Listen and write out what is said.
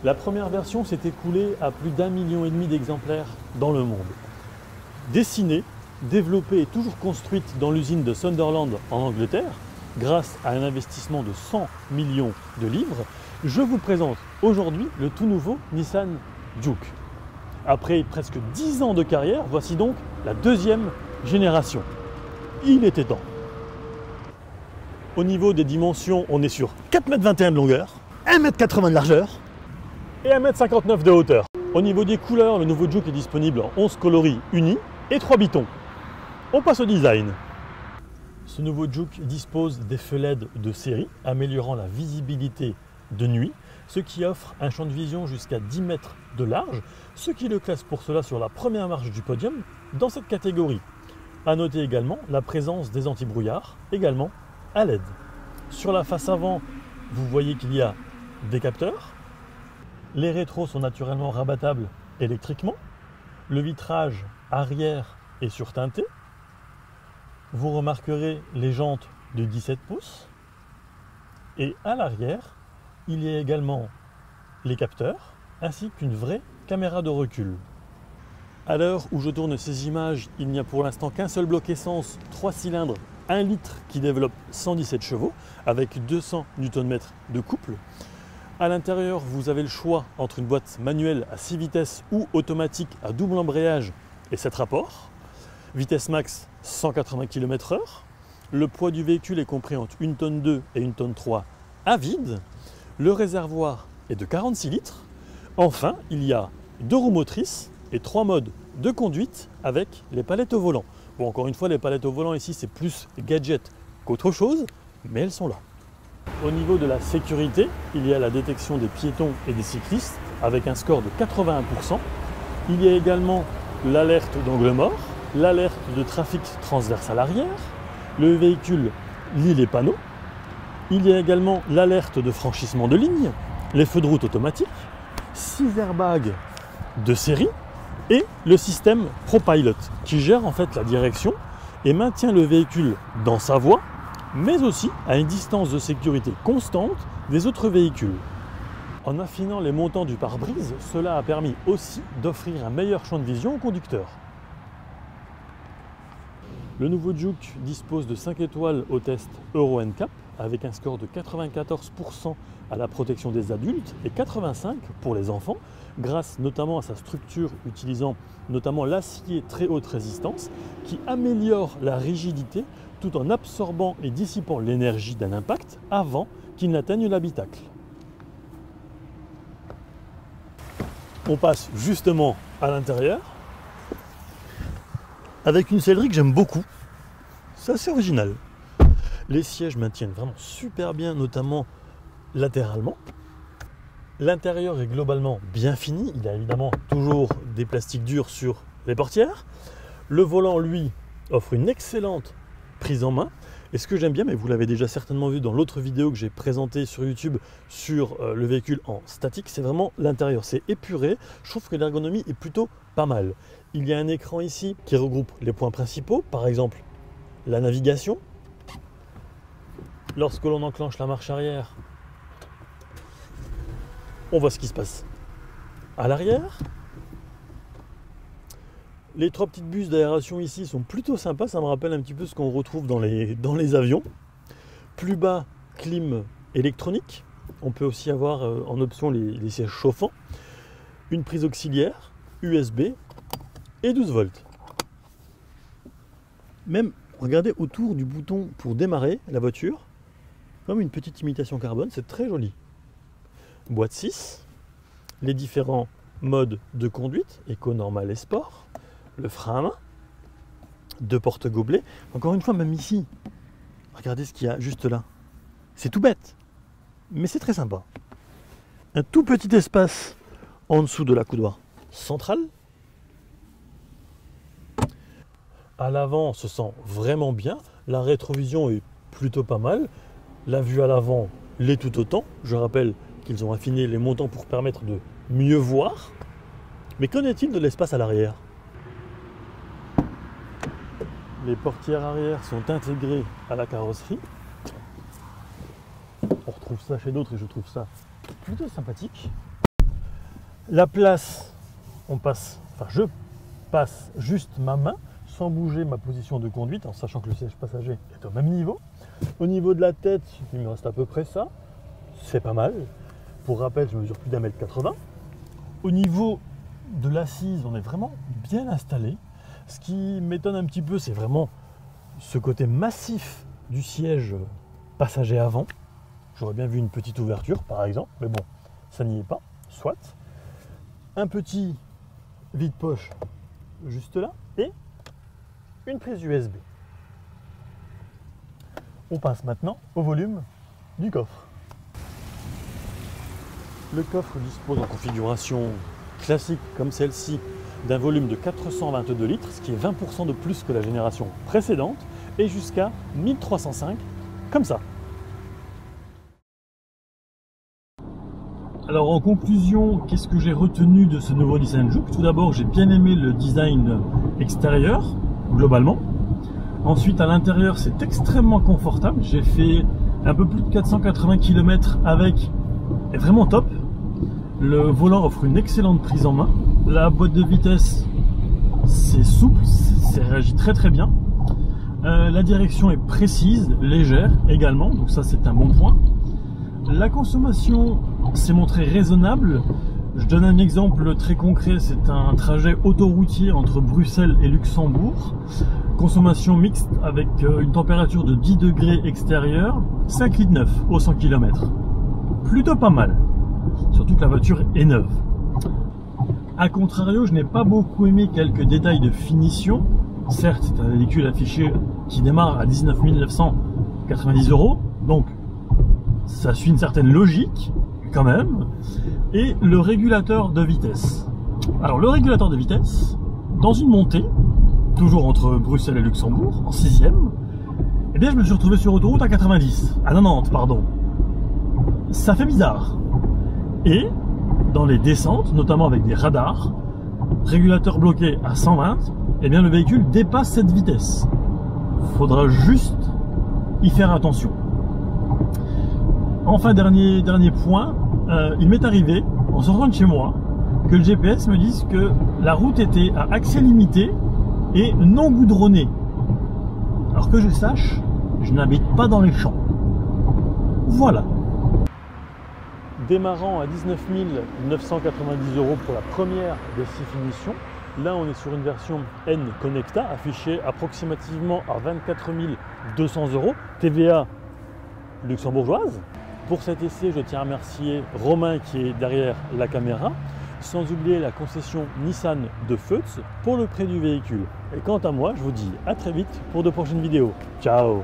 La première version s'est écoulée à plus d'1,5 million d'exemplaires dans le monde. Dessinée, développée et toujours construite dans l'usine de Sunderland en Angleterre, grâce à un investissement de 100 millions de livres, je vous présente aujourd'hui le tout nouveau Nissan Juke. Après presque 10 ans de carrière, voici donc la deuxième génération. Il était temps. Au niveau des dimensions, on est sur 4,21 m de longueur, 1,80 m de largeur et 1,59 m de hauteur. Au niveau des couleurs, le nouveau Juke est disponible en 11 coloris unis et 3 bitons. On passe au design. Ce nouveau Juke dispose des feux LED de série, améliorant la visibilité de nuit, ce qui offre un champ de vision jusqu'à 10 mètres de large, ce qui le classe pour cela sur la première marche du podium dans cette catégorie. A noter également la présence des anti-brouillards, également à LED. Sur la face avant, vous voyez qu'il y a des capteurs. Les rétros sont naturellement rabattables électriquement. Le vitrage arrière est surteinté. Vous remarquerez les jantes de 17 pouces. Et à l'arrière, il y a également les capteurs ainsi qu'une vraie caméra de recul. À l'heure où je tourne ces images, il n'y a pour l'instant qu'un seul bloc essence 3 cylindres 1 litre qui développe 117 chevaux avec 200 Nm de couple. À l'intérieur, vous avez le choix entre une boîte manuelle à 6 vitesses ou automatique à double embrayage et 7 rapports. Vitesse max 180 km/h. Le poids du véhicule est compris entre 1,2 tonne et 1,3 tonne à vide. Le réservoir est de 46 litres. Enfin, il y a 2 roues motrices et 3 modes de conduite avec les palettes au volant. Bon, encore une fois, les palettes au volant ici, c'est plus gadget qu'autre chose, mais elles sont là. Au niveau de la sécurité, il y a la détection des piétons et des cyclistes avec un score de 81%. Il y a également l'alerte d'angle mort, l'alerte de trafic transverse à l'arrière, le véhicule lit les panneaux. Il y a également l'alerte de franchissement de ligne, les feux de route automatiques, 6 airbags de série et le système ProPilot qui gère en fait la direction et maintient le véhicule dans sa voie, mais aussi à une distance de sécurité constante des autres véhicules. En affinant les montants du pare-brise, cela a permis aussi d'offrir un meilleur champ de vision au conducteur. Le nouveau Juke dispose de 5 étoiles au test Euro NCAP avec un score de 94% à la protection des adultes et 85% pour les enfants, grâce notamment à sa structure utilisant notamment l'acier très haute résistance qui améliore la rigidité tout en absorbant et dissipant l'énergie d'un impact avant qu'il n'atteigne l'habitacle. On passe justement à l'intérieur avec une sellerie que j'aime beaucoup. C'est assez original. Les sièges maintiennent vraiment super bien, notamment latéralement. L'intérieur est globalement bien fini. Il y a évidemment toujours des plastiques durs sur les portières. Le volant, lui, offre une excellente prise en main. Et ce que j'aime bien, mais vous l'avez déjà certainement vu dans l'autre vidéo que j'ai présentée sur YouTube sur le véhicule en statique, c'est vraiment l'intérieur. C'est épuré. Je trouve que l'ergonomie est plutôt pas mal. Il y a un écran ici qui regroupe les points principaux, par exemple la navigation. Lorsque l'on enclenche la marche arrière, on voit ce qui se passe à l'arrière. Les 3 petites buses d'aération ici sont plutôt sympas, ça me rappelle un petit peu ce qu'on retrouve dans les avions. Plus bas, clim électronique. On peut aussi avoir en option les sièges chauffants. Une prise auxiliaire, USB et 12 volts. Même, regardez autour du bouton pour démarrer la voiture, comme une petite imitation carbone, c'est très joli. Boîte 6, les différents modes de conduite, éco, normal et sport, le frein à main, 2 porte-gobelets. Encore une fois, même ici, regardez ce qu'il y a juste là. C'est tout bête, mais c'est très sympa. Un tout petit espace en dessous de la coudoir centrale. À l'avant, on se sent vraiment bien. La rétrovision est plutôt pas mal. La vue à l'avant l'est tout autant. Je rappelle qu'ils ont affiné les montants pour permettre de mieux voir. Mais qu'en est-il de l'espace à l'arrière ? Les portières arrière sont intégrées à la carrosserie. On retrouve ça chez d'autres et je trouve ça plutôt sympathique. La place, je passe juste ma main sans bouger ma position de conduite en sachant que le siège passager est au même niveau. Au niveau de la tête, il me reste à peu près ça. C'est pas mal. Pour rappel, je mesure plus d'1m80. Au niveau de l'assise, on est vraiment bien installé. Ce qui m'étonne un petit peu, c'est vraiment ce côté massif du siège passager avant. J'aurais bien vu une petite ouverture par exemple, mais bon, ça n'y est pas, soit. Un petit vide-poche juste là et une prise USB. On passe maintenant au volume du coffre. Le coffre dispose en configuration classique comme celle-ci d'un volume de 422 litres, ce qui est 20% de plus que la génération précédente, et jusqu'à 1305 comme ça. Alors en conclusion, qu'est-ce que j'ai retenu de ce nouveau Nissan Juke? Tout d'abord, j'ai bien aimé le design extérieur, globalement. Ensuite, à l'intérieur, c'est extrêmement confortable. J'ai fait un peu plus de 480 km avec, est vraiment top. Le volant offre une excellente prise en main. La boîte de vitesse, c'est souple, ça réagit très très bien. La direction est précise, légère également, donc ça c'est un bon point. La consommation s'est montrée raisonnable. Je donne un exemple très concret, c'est un trajet autoroutier entre Bruxelles et Luxembourg. Consommation mixte avec une température de 10 degrés extérieur, 5,9 litres au 100 km. Plutôt pas mal, surtout que la voiture est neuve. A contrario, je n'ai pas beaucoup aimé quelques détails de finition. Certes, c'est un véhicule affiché qui démarre à 19 990 €, donc ça suit une certaine logique quand même. Et le régulateur de vitesse. Alors le régulateur de vitesse, dans une montée, toujours entre Bruxelles et Luxembourg, en 6e, eh bien je me suis retrouvé sur autoroute à 90, à 90 pardon. Ça fait bizarre. Et dans les descentes, notamment avec des radars, régulateur bloqué à 120, eh bien le véhicule dépasse cette vitesse. Faudra juste y faire attention. Enfin, dernier point, il m'est arrivé, en sortant de chez moi, que le GPS me dise que la route était à accès limité et non goudronnée. Alors que je sache, je n'habite pas dans les champs. Voilà. Démarrant à 19 990 € pour la première des 6 finitions. Là, on est sur une version N Connecta, affichée approximativement à 24 200 €, TVA luxembourgeoise. Pour cet essai, je tiens à remercier Romain qui est derrière la caméra, sans oublier la concession Nissan de Feutz pour le prêt du véhicule. Et quant à moi, je vous dis à très vite pour de prochaines vidéos. Ciao!